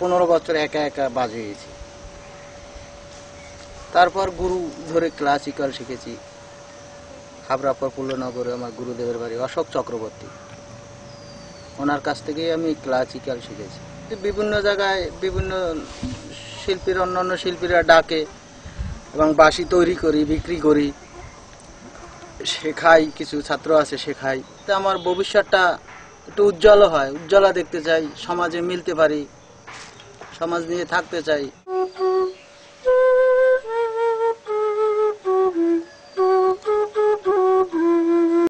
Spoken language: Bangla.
15 বছর একা একা বাজিয়েছি। তারপর গুরু ধরে ক্লাসিক্যাল শিখেছি। হাবড়া প্রফুল্লনগরে আমার গুরুদেবের বাড়ি অশোক চক্রবর্তী, ওনার কাছ থেকেই আমি ক্লাসিক্যাল শিখেছি। বিভিন্ন জায়গায় বিভিন্ন শিল্পীর অন্যান্য শিল্পীরা ডাকে এবং বাঁশি তৈরি করি, বিক্রি করি, শেখাই, কিছু ছাত্র আছে শেখাই। আমার ভবিষ্যৎটা একটু উজ্জ্বল হয়, উজ্জ্বলা দেখতে চাই, সমাজে মিলতে পারি, সমাজ নিয়ে থাকতে চাই।